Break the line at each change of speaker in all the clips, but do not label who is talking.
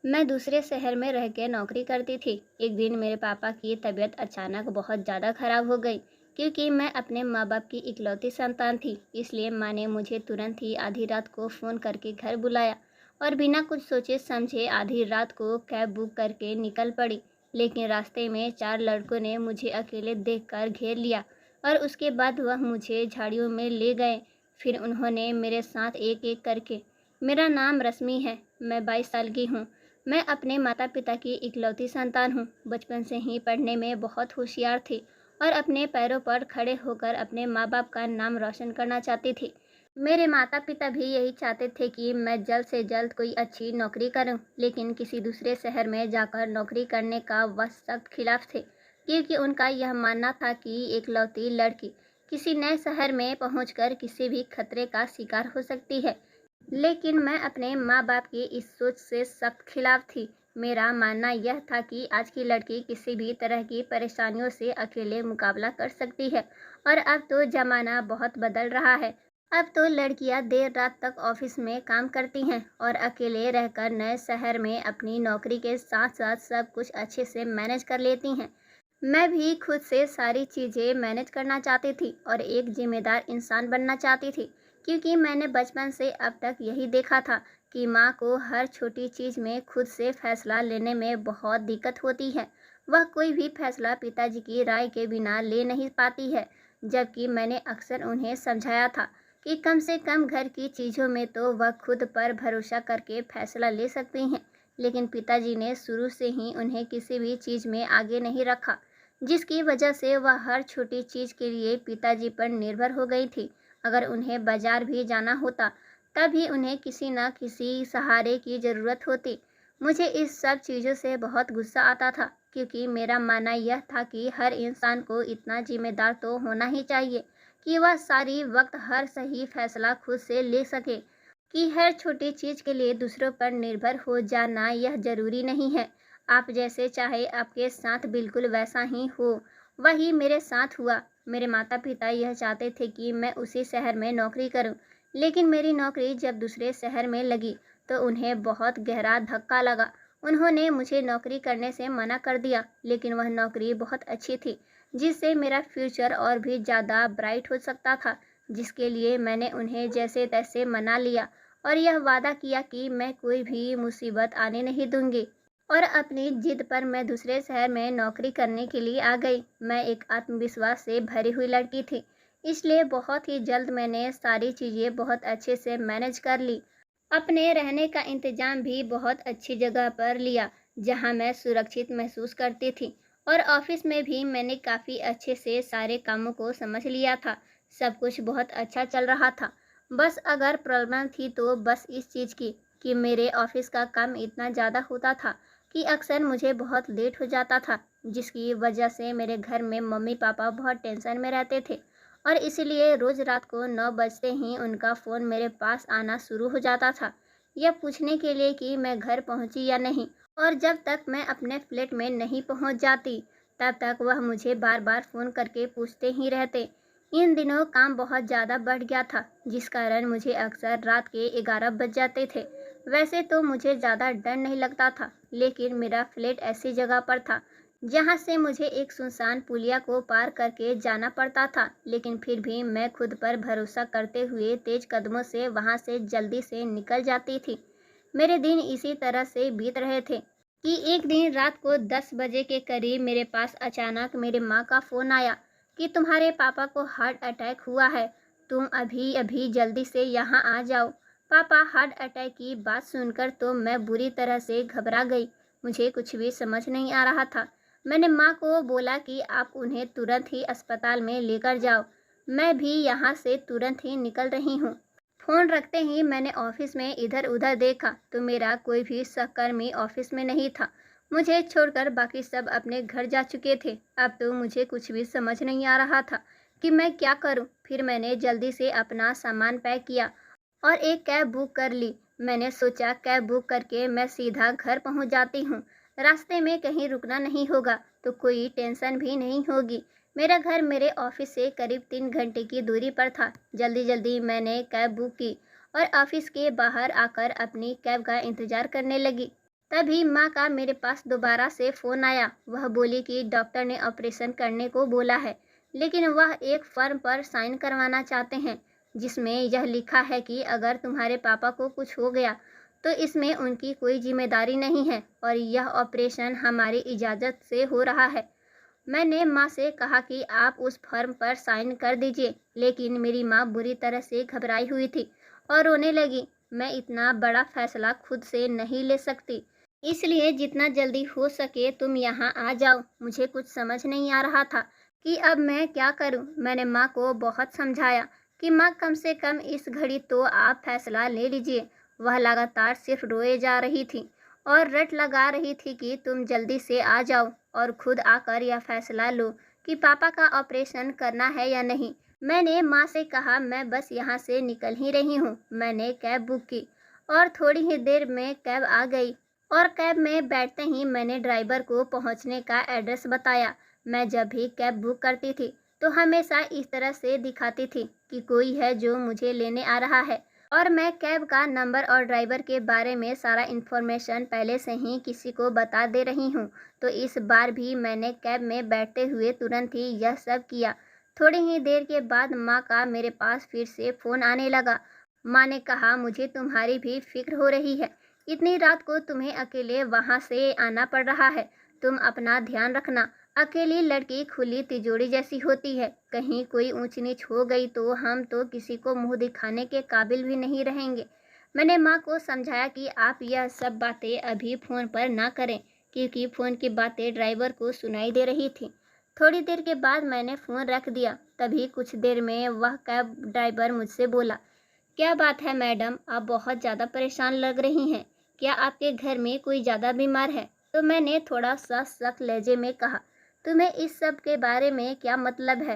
मैं दूसरे शहर में रह के नौकरी करती थी। एक दिन मेरे पापा की तबीयत अचानक बहुत ज़्यादा खराब हो गई। क्योंकि मैं अपने माँ बाप की इकलौती संतान थी, इसलिए माँ ने मुझे तुरंत ही आधी रात को फ़ोन करके घर बुलाया और बिना कुछ सोचे समझे आधी रात को कैब बुक करके निकल पड़ी। लेकिन रास्ते में 4 लड़कों ने मुझे अकेले देखकर घेर लिया और उसके बाद वह मुझे झाड़ियों में ले गए। फिर उन्होंने मेरे साथ एक एक करके। मेरा नाम रश्मि है, मैं 22 साल की हूँ। मैं अपने माता-पिता की इकलौती संतान हूँ। बचपन से ही पढ़ने में बहुत होशियार थी और अपने पैरों पर खड़े होकर अपने माँ-बाप का नाम रोशन करना चाहती थी। मेरे माता-पिता भी यही चाहते थे कि मैं जल्द से जल्द कोई अच्छी नौकरी करूँ, लेकिन किसी दूसरे शहर में जाकर नौकरी करने का वह सख्त खिलाफ थे, क्योंकि उनका यह मानना था कि इकलौती लड़की किसी नए शहर में पहुंचकर किसी भी खतरे का शिकार हो सकती है। लेकिन मैं अपने माँ-बाप की इस सोच से सख्त खिलाफ थी। मेरा मानना यह था कि आज की लड़की किसी भी तरह की परेशानियों से अकेले मुकाबला कर सकती है और अब तो ज़माना बहुत बदल रहा है। अब तो लड़कियां देर रात तक ऑफिस में काम करती हैं और अकेले रहकर नए शहर में अपनी नौकरी के साथ-साथ सब कुछ अच्छे से मैनेज कर लेती हैं। मैं भी खुद से सारी चीज़ें मैनेज करना चाहती थी और एक जिम्मेदार इंसान बनना चाहती थी, क्योंकि मैंने बचपन से अब तक यही देखा था कि माँ को हर छोटी चीज़ में खुद से फैसला लेने में बहुत दिक्कत होती है। वह कोई भी फैसला पिताजी की राय के बिना ले नहीं पाती है, जबकि मैंने अक्सर उन्हें समझाया था कि कम से कम घर की चीज़ों में तो वह खुद पर भरोसा करके फैसला ले सकती हैं। लेकिन पिताजी ने शुरू से ही उन्हें किसी भी चीज़ में आगे नहीं रखा, जिसकी वजह से वह हर छोटी चीज़ के लिए पिताजी पर निर्भर हो गई थी। अगर उन्हें बाजार भी जाना होता, तब भी उन्हें किसी न किसी सहारे की ज़रूरत होती। मुझे इस सब चीज़ों से बहुत गुस्सा आता था, क्योंकि मेरा मानना यह था कि हर इंसान को इतना जिम्मेदार तो होना ही चाहिए कि वह सारी वक्त हर सही फैसला खुद से ले सके। कि हर छोटी चीज़ के लिए दूसरों पर निर्भर हो जाना यह ज़रूरी नहीं है। आप जैसे चाहे आपके साथ बिल्कुल वैसा ही हो, वही मेरे साथ हुआ। मेरे माता-पिता यह चाहते थे कि मैं उसी शहर में नौकरी करूं, लेकिन मेरी नौकरी जब दूसरे शहर में लगी, तो उन्हें बहुत गहरा धक्का लगा। उन्होंने मुझे नौकरी करने से मना कर दिया, लेकिन वह नौकरी बहुत अच्छी थी, जिससे मेरा फ्यूचर और भी ज़्यादा ब्राइट हो सकता था, जिसके लिए मैंने उन्हें जैसे-तैसे मना लिया और यह वादा किया कि मैं कोई भी मुसीबत आने नहीं दूंगी। और अपनी जिद पर मैं दूसरे शहर में नौकरी करने के लिए आ गई। मैं एक आत्मविश्वास से भरी हुई लड़की थी, इसलिए बहुत ही जल्द मैंने सारी चीज़ें बहुत अच्छे से मैनेज कर ली। अपने रहने का इंतज़ाम भी बहुत अच्छी जगह पर लिया, जहां मैं सुरक्षित महसूस करती थी। और ऑफिस में भी मैंने काफ़ी अच्छे से सारे कामों को समझ लिया था। सब कुछ बहुत अच्छा चल रहा था। बस अगर प्रॉब्लम थी तो बस इस चीज़ की कि मेरे ऑफिस का काम इतना ज़्यादा होता था कि अक्सर मुझे बहुत लेट हो जाता था, जिसकी वजह से मेरे घर में मम्मी-पापा बहुत टेंशन में रहते थे और इसलिए रोज़ रात को 9 बजते ही उनका फ़ोन मेरे पास आना शुरू हो जाता था, यह पूछने के लिए कि मैं घर पहुंची या नहीं। और जब तक मैं अपने फ्लैट में नहीं पहुंच जाती, तब तक वह मुझे बार-बार फ़ोन करके पूछते ही रहते। इन दिनों काम बहुत ज़्यादा बढ़ गया था, जिस कारण मुझे अक्सर रात के 11 बज जाते थे। वैसे तो मुझे ज़्यादा डर नहीं लगता था, लेकिन मेरा फ्लैट ऐसी जगह पर था जहाँ से मुझे एक सुनसान पुलिया को पार करके जाना पड़ता था, लेकिन फिर भी मैं खुद पर भरोसा करते हुए तेज कदमों से वहाँ से जल्दी से निकल जाती थी। मेरे दिन इसी तरह से बीत रहे थे कि एक दिन रात को 10 बजे के करीब मेरे पास अचानक मेरे माँ का फ़ोन आया कि तुम्हारे पापा को हार्ट अटैक हुआ है, तुम अभी अभी जल्दी से यहाँ आ जाओ। पापा हार्ट अटैक की बात सुनकर तो मैं बुरी तरह से घबरा गई। मुझे कुछ भी समझ नहीं आ रहा था। मैंने माँ को बोला कि आप उन्हें तुरंत ही अस्पताल में लेकर जाओ, मैं भी यहाँ से तुरंत ही निकल रही हूँ। फ़ोन रखते ही मैंने ऑफिस में इधर उधर देखा तो मेरा कोई भी सहकर्मी ऑफिस में नहीं था। मुझे छोड़कर बाकी सब अपने घर जा चुके थे। अब तो मुझे कुछ भी समझ नहीं आ रहा था कि मैं क्या करूं। फिर मैंने जल्दी से अपना सामान पैक किया और एक कैब बुक कर ली। मैंने सोचा कैब बुक करके मैं सीधा घर पहुंच जाती हूँ। रास्ते में कहीं रुकना नहीं होगा तो कोई टेंशन भी नहीं होगी। मेरा घर मेरे ऑफिस से करीब 3 घंटे की दूरी पर था। जल्दी जल्दी मैंने कैब बुक की और ऑफिस के बाहर आकर अपनी कैब का इंतज़ार करने लगी। तभी माँ का मेरे पास दोबारा से फ़ोन आया। वह बोली कि डॉक्टर ने ऑपरेशन करने को बोला है, लेकिन वह एक फॉर्म पर साइन करवाना चाहते हैं, जिसमें यह लिखा है कि अगर तुम्हारे पापा को कुछ हो गया, तो इसमें उनकी कोई जिम्मेदारी नहीं है और यह ऑपरेशन हमारी इजाज़त से हो रहा है। मैंने माँ से कहा कि आप उस फॉर्म पर साइन कर दीजिए, लेकिन मेरी माँ बुरी तरह से घबराई हुई थी और रोने लगी। मैं इतना बड़ा फैसला खुद से नहीं ले सकती, इसलिए जितना जल्दी हो सके तुम यहाँ आ जाओ। मुझे कुछ समझ नहीं आ रहा था कि अब मैं क्या करूँ। मैंने माँ को बहुत समझाया कि माँ, कम से कम इस घड़ी तो आप फैसला ले लीजिए। वह लगातार सिर्फ रोए जा रही थी और रट लगा रही थी कि तुम जल्दी से आ जाओ और खुद आकर यह फैसला लो कि पापा का ऑपरेशन करना है या नहीं। मैंने माँ से कहा, मैं बस यहाँ से निकल ही रही हूँ। मैंने कैब बुक की और थोड़ी ही देर में कैब आ गई और कैब में बैठते ही मैंने ड्राइवर को पहुँचने का एड्रेस बताया। मैं जब भी कैब बुक करती थी तो हमेशा इस तरह से दिखाती थी कि कोई है जो मुझे लेने आ रहा है, और मैं कैब का नंबर और ड्राइवर के बारे में सारा इन्फॉर्मेशन पहले से ही किसी को बता दे रही हूँ। तो इस बार भी मैंने कैब में बैठते हुए तुरंत ही यह सब किया। थोड़ी ही देर के बाद माँ का मेरे पास फिर से फ़ोन आने लगा। माँ ने कहा, मुझे तुम्हारी भी फिक्र हो रही है। इतनी रात को तुम्हें अकेले वहाँ से आना पड़ रहा है। तुम अपना ध्यान रखना। अकेली लड़की खुली तिजोरी जैसी होती है, कहीं कोई ऊंच नीच हो गई तो हम तो किसी को मुंह दिखाने के काबिल भी नहीं रहेंगे। मैंने माँ को समझाया कि आप यह सब बातें अभी फ़ोन पर ना करें, क्योंकि फ़ोन की बातें ड्राइवर को सुनाई दे रही थी। थोड़ी देर के बाद मैंने फ़ोन रख दिया। तभी कुछ देर में वह कैब ड्राइवर मुझसे बोला, क्या बात है मैडम, आप बहुत ज़्यादा परेशान लग रही हैं। क्या आपके घर में कोई ज़्यादा बीमार है? तो मैंने थोड़ा सा सख्त लहजे में कहा, तुम्हें इस सब के बारे में क्या मतलब है?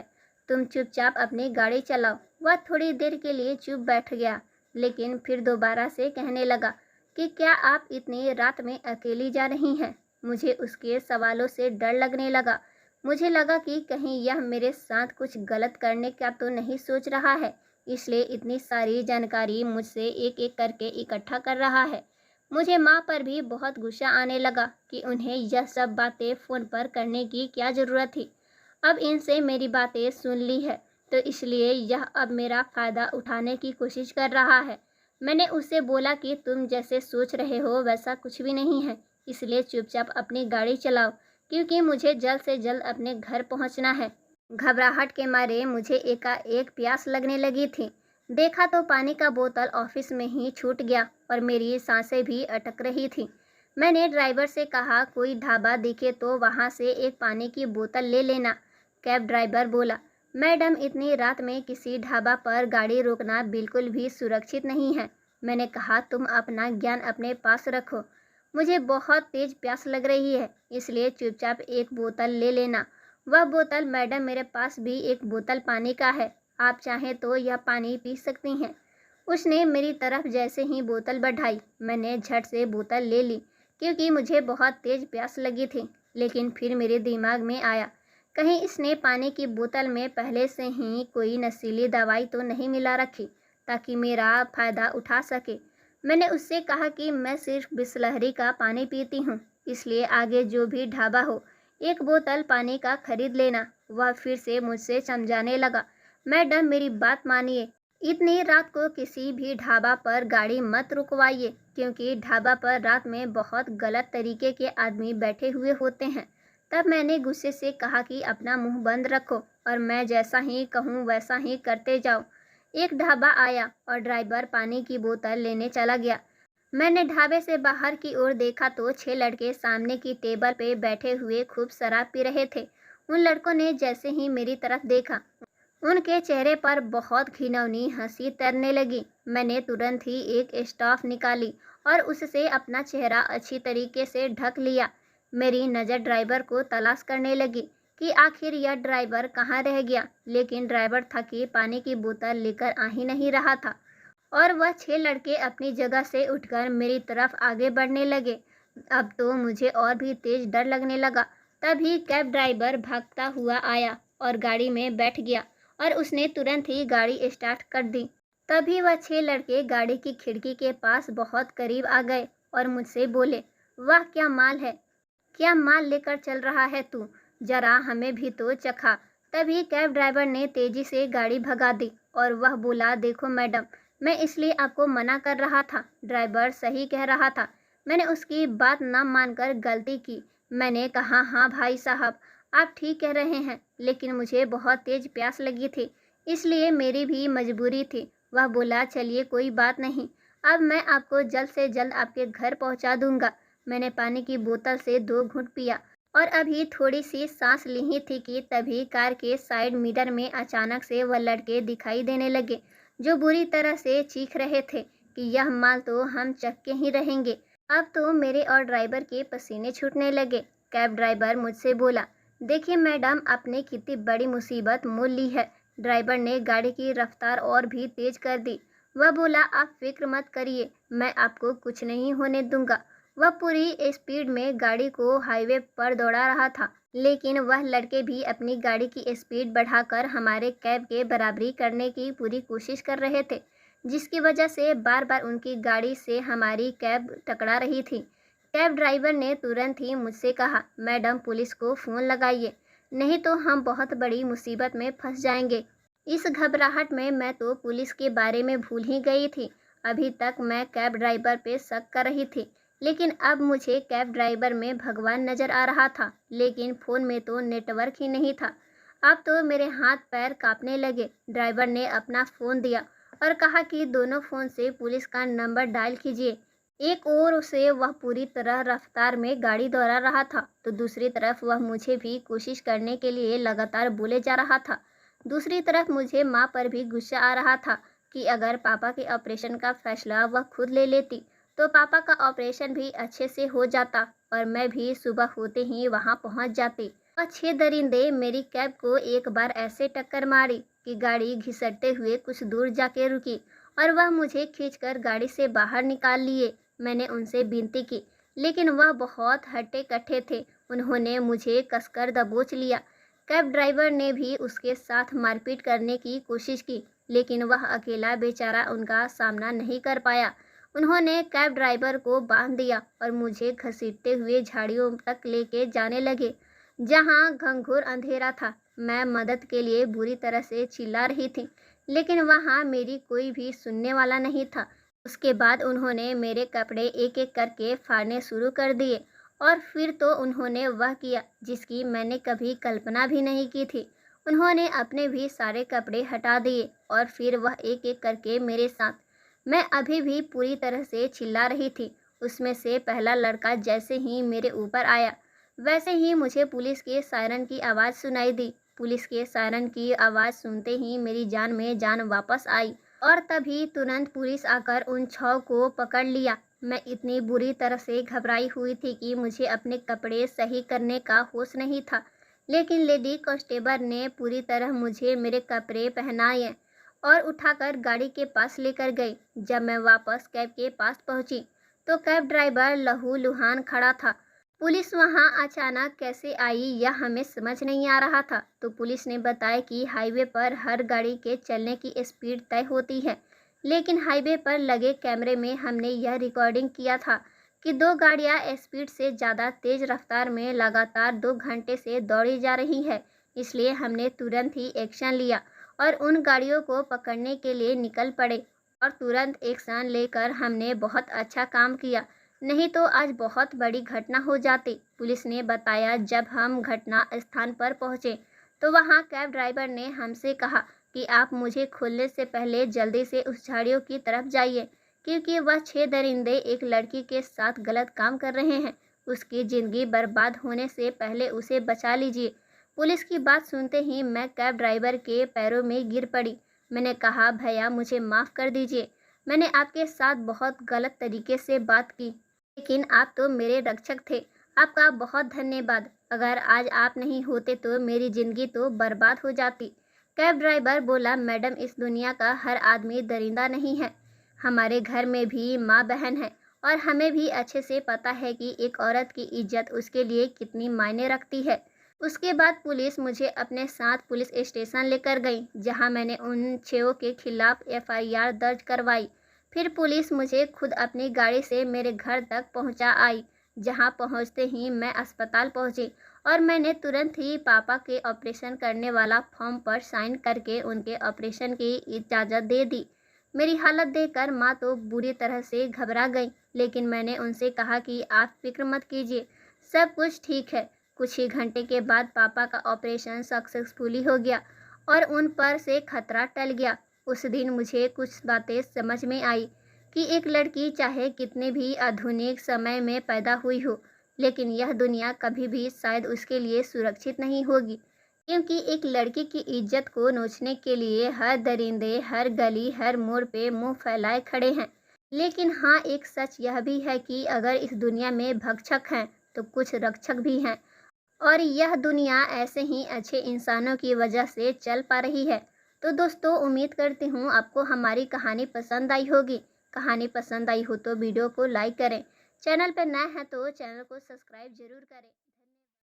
तुम चुपचाप अपनी गाड़ी चलाओ। वह थोड़ी देर के लिए चुप बैठ गया, लेकिन फिर दोबारा से कहने लगा कि क्या आप इतनी रात में अकेली जा रही हैं? मुझे उसके सवालों से डर लगने लगा। मुझे लगा कि कहीं यह मेरे साथ कुछ गलत करने का तो नहीं सोच रहा है, इसलिए इतनी सारी जानकारी मुझसे एक एक करके इकट्ठा कर रहा है। मुझे माँ पर भी बहुत गुस्सा आने लगा कि उन्हें यह सब बातें फ़ोन पर करने की क्या ज़रूरत थी। अब इनसे मेरी बातें सुन ली है, तो इसलिए यह अब मेरा फ़ायदा उठाने की कोशिश कर रहा है। मैंने उससे बोला कि तुम जैसे सोच रहे हो वैसा कुछ भी नहीं है, इसलिए चुपचाप अपनी गाड़ी चलाओ, क्योंकि मुझे जल्द से जल्द अपने घर पहुंचना है। घबराहट के मारे मुझे एकाएक प्यास लगने लगी थी। देखा तो पानी का बोतल ऑफिस में ही छूट गया और मेरी सांसें भी अटक रही थी। मैंने ड्राइवर से कहा, कोई ढाबा दिखे तो वहाँ से एक पानी की बोतल ले लेना। कैब ड्राइवर बोला, मैडम, इतनी रात में किसी ढाबा पर गाड़ी रोकना बिल्कुल भी सुरक्षित नहीं है। मैंने कहा, तुम अपना ज्ञान अपने पास रखो। मुझे बहुत तेज प्यास लग रही है, इसलिए चुपचाप एक बोतल ले लेना। वह बोतल, मैडम, मेरे पास भी एक बोतल पानी का है, आप चाहें तो यह पानी पी सकती हैं। उसने मेरी तरफ जैसे ही बोतल बढ़ाई, मैंने झट से बोतल ले ली, क्योंकि मुझे बहुत तेज प्यास लगी थी। लेकिन फिर मेरे दिमाग में आया, कहीं इसने पानी की बोतल में पहले से ही कोई नशीली दवाई तो नहीं मिला रखी, ताकि मेरा फ़ायदा उठा सके। मैंने उससे कहा कि मैं सिर्फ बिसलहरी का पानी पीती हूँ, इसलिए आगे जो भी ढाबा हो, एक बोतल पानी का खरीद लेना। वह फिर से मुझसे समझाने लगा, मैडम, मेरी बात मानिए, इतनी रात को किसी भी ढाबा पर गाड़ी मत रुकवाइए, क्योंकि ढाबा पर रात में बहुत गलत तरीके के आदमी बैठे हुए होते हैं। तब मैंने गुस्से से कहा कि अपना मुंह बंद रखो और मैं जैसा ही कहूँ वैसा ही करते जाओ। एक ढाबा आया और ड्राइवर पानी की बोतल लेने चला गया। मैंने ढाबे से बाहर की ओर देखा तो 6 लड़के सामने की टेबल पे बैठे हुए खूब शराब पी रहे थे। उन लड़कों ने जैसे ही मेरी तरफ देखा, उनके चेहरे पर बहुत घिनौनी हंसी तैरने लगी। मैंने तुरंत ही एक स्टॉफ निकाली और उससे अपना चेहरा अच्छी तरीके से ढक लिया। मेरी नज़र ड्राइवर को तलाश करने लगी कि आखिर यह ड्राइवर कहाँ रह गया, लेकिन ड्राइवर था कि पानी की बोतल लेकर आ ही नहीं रहा था। और वह 6 लड़के अपनी जगह से उठकर मेरी तरफ आगे बढ़ने लगे। अब तो मुझे और भी तेज डर लगने लगा। तभी कैब ड्राइवर भागता हुआ आया और गाड़ी में बैठ गया और उसने तुरंत ही गाड़ी स्टार्ट कर दी। तभी वह 6 लड़के गाड़ी की खिड़की के पास बहुत करीब आ गए और मुझसे बोले, वाह क्या माल है, क्या माल लेकर चल रहा है तू, जरा हमें भी तो चखा। तभी कैब ड्राइवर ने तेजी से गाड़ी भगा दी और वह बोला, देखो मैडम, मैं इसलिए आपको मना कर रहा था, ड्राइवर सही कह रहा था, मैंने उसकी बात न मानकर गलती की। मैंने कहा, हाँ भाई साहब, आप ठीक कह रहे हैं, लेकिन मुझे बहुत तेज प्यास लगी थी, इसलिए मेरी भी मजबूरी थी। वह बोला, चलिए कोई बात नहीं, अब मैं आपको जल्द से जल्द आपके घर पहुंचा दूंगा। मैंने पानी की बोतल से 2 घूंट पिया और अभी थोड़ी सी सांस ली ही थी कि तभी कार के साइड मिरर में अचानक से वह लड़के दिखाई देने लगे, जो बुरी तरह से चीख रहे थे कि यह माल तो हम चख के ही रहेंगे। अब तो मेरे और ड्राइवर के पसीने छूटने लगे। कैब ड्राइवर मुझसे बोला, देखिए मैडम, आपने कितनी बड़ी मुसीबत मोल ली है। ड्राइवर ने गाड़ी की रफ्तार और भी तेज कर दी। वह बोला, आप फिक्र मत करिए, मैं आपको कुछ नहीं होने दूंगा। वह पूरी स्पीड में गाड़ी को हाईवे पर दौड़ा रहा था, लेकिन वह लड़के भी अपनी गाड़ी की स्पीड बढ़ाकर हमारे कैब के बराबरी करने की पूरी कोशिश कर रहे थे, जिसकी वजह से बार बार उनकी गाड़ी से हमारी कैब टकरा रही थी। कैब ड्राइवर ने तुरंत ही मुझसे कहा, मैडम पुलिस को फ़ोन लगाइए, नहीं तो हम बहुत बड़ी मुसीबत में फंस जाएंगे। इस घबराहट में मैं तो पुलिस के बारे में भूल ही गई थी। अभी तक मैं कैब ड्राइवर पे शक कर रही थी, लेकिन अब मुझे कैब ड्राइवर में भगवान नज़र आ रहा था। लेकिन फ़ोन में तो नेटवर्क ही नहीं था। अब तो मेरे हाथ पैर कांपने लगे। ड्राइवर ने अपना फ़ोन दिया और कहा कि दोनों फ़ोन से पुलिस का नंबर डायल कीजिए। एक ओर से वह पूरी तरह रफ्तार में गाड़ी दौड़ा रहा था, तो दूसरी तरफ वह मुझे भी कोशिश करने के लिए लगातार बोले जा रहा था। दूसरी तरफ मुझे माँ पर भी गुस्सा आ रहा था कि अगर पापा के ऑपरेशन का फैसला वह खुद ले लेती, तो पापा का ऑपरेशन भी अच्छे से हो जाता और मैं भी सुबह होते ही वहाँ पहुँच जाती। वह 6 दरिंदे मेरी कैब को एक बार ऐसे टक्कर मारी कि गाड़ी घिसटते हुए कुछ दूर जाके रुकी और वह मुझे खींचकर गाड़ी से बाहर निकाल लिए। मैंने उनसे विनती की, लेकिन वह बहुत हट्टे कट्टे थे। उन्होंने मुझे कसकर दबोच लिया। कैब ड्राइवर ने भी उसके साथ मारपीट करने की कोशिश की, लेकिन वह अकेला बेचारा उनका सामना नहीं कर पाया। उन्होंने कैब ड्राइवर को बांध दिया और मुझे घसीटते हुए झाड़ियों तक लेके जाने लगे, जहां घंघोर अंधेरा था। मैं मदद के लिए बुरी तरह से चिल्ला रही थी, लेकिन वहां मेरी कोई भी सुनने वाला नहीं था। उसके बाद उन्होंने मेरे कपड़े एक एक करके फाड़ने शुरू कर दिए और फिर तो उन्होंने वह किया जिसकी मैंने कभी कल्पना भी नहीं की थी। उन्होंने अपने भी सारे कपड़े हटा दिए और फिर वह एक एक करके मेरे साथ। मैं अभी भी पूरी तरह से चिल्ला रही थी। उसमें से पहला लड़का जैसे ही मेरे ऊपर आया, वैसे ही मुझे पुलिस के सायरन की आवाज़ सुनाई दी। पुलिस के सायरन की आवाज़ सुनते ही मेरी जान में जान वापस आई और तभी तुरंत पुलिस आकर उन 6 को पकड़ लिया। मैं इतनी बुरी तरह से घबराई हुई थी कि मुझे अपने कपड़े सही करने का होश नहीं था, लेकिन लेडी कांस्टेबल ने पूरी तरह मुझे मेरे कपड़े पहनाए और उठाकर गाड़ी के पास लेकर गई। जब मैं वापस कैब के पास पहुंची, तो कैब ड्राइवर लहूलुहान खड़ा था। पुलिस वहां अचानक कैसे आई यह हमें समझ नहीं आ रहा था। तो पुलिस ने बताया कि हाईवे पर हर गाड़ी के चलने की स्पीड तय होती है, लेकिन हाईवे पर लगे कैमरे में हमने यह रिकॉर्डिंग किया था कि 2 गाड़ियां स्पीड से ज़्यादा तेज रफ्तार में लगातार 2 घंटे से दौड़ी जा रही है। इसलिए हमने तुरंत ही एक्शन लिया और उन गाड़ियों को पकड़ने के लिए निकल पड़े और तुरंत एक्शन लेकर हमने बहुत अच्छा काम किया, नहीं तो आज बहुत बड़ी घटना हो जाती। पुलिस ने बताया, जब हम घटना स्थान पर पहुंचे तो वहां कैब ड्राइवर ने हमसे कहा कि आप मुझे खोलने से पहले जल्दी से उस झाड़ियों की तरफ जाइए, क्योंकि वह 6 दरिंदे एक लड़की के साथ गलत काम कर रहे हैं। उसकी ज़िंदगी बर्बाद होने से पहले उसे बचा लीजिए। पुलिस की बात सुनते ही मैं कैब ड्राइवर के पैरों में गिर पड़ी। मैंने कहा, भैया मुझे माफ़ कर दीजिए, मैंने आपके साथ बहुत गलत तरीके से बात की, लेकिन आप तो मेरे रक्षक थे। आपका बहुत धन्यवाद। अगर आज आप नहीं होते तो मेरी ज़िंदगी तो बर्बाद हो जाती। कैब ड्राइवर बोला, मैडम इस दुनिया का हर आदमी दरिंदा नहीं है। हमारे घर में भी माँ बहन है और हमें भी अच्छे से पता है कि एक औरत की इज्जत उसके लिए कितनी मायने रखती है। उसके बाद पुलिस मुझे अपने साथ पुलिस स्टेशन लेकर गई, जहां मैंने उन 6 के खिलाफ FIR दर्ज करवाई। फिर पुलिस मुझे खुद अपनी गाड़ी से मेरे घर तक पहुंचा आई। जहां पहुंचते ही मैं अस्पताल पहुंची और मैंने तुरंत ही पापा के ऑपरेशन करने वाला फॉर्म पर साइन करके उनके ऑपरेशन की इजाज़त दे दी। मेरी हालत देखकर माँ तो बुरी तरह से घबरा गई, लेकिन मैंने उनसे कहा कि आप फिक्र मत कीजिए, सब कुछ ठीक है। कुछ ही घंटे के बाद पापा का ऑपरेशन सक्सेसफुली हो गया और उन पर से खतरा टल गया। उस दिन मुझे कुछ बातें समझ में आई कि एक लड़की चाहे कितने भी आधुनिक समय में पैदा हुई हो, लेकिन यह दुनिया कभी भी शायद उसके लिए सुरक्षित नहीं होगी, क्योंकि एक लड़की की इज्जत को नोचने के लिए हर दरिंदे, हर गली, हर मोड़ पे मुंह फैलाए खड़े हैं। लेकिन हाँ, एक सच यह भी है कि अगर इस दुनिया में भक्षक हैं, तो कुछ रक्षक भी हैं। और यह दुनिया ऐसे ही अच्छे इंसानों की वजह से चल पा रही है। तो दोस्तों, उम्मीद करती हूँ आपको हमारी कहानी पसंद आई होगी। कहानी पसंद आई हो तो वीडियो को लाइक करें। चैनल पर नए हैं तो चैनल को सब्सक्राइब जरूर करें।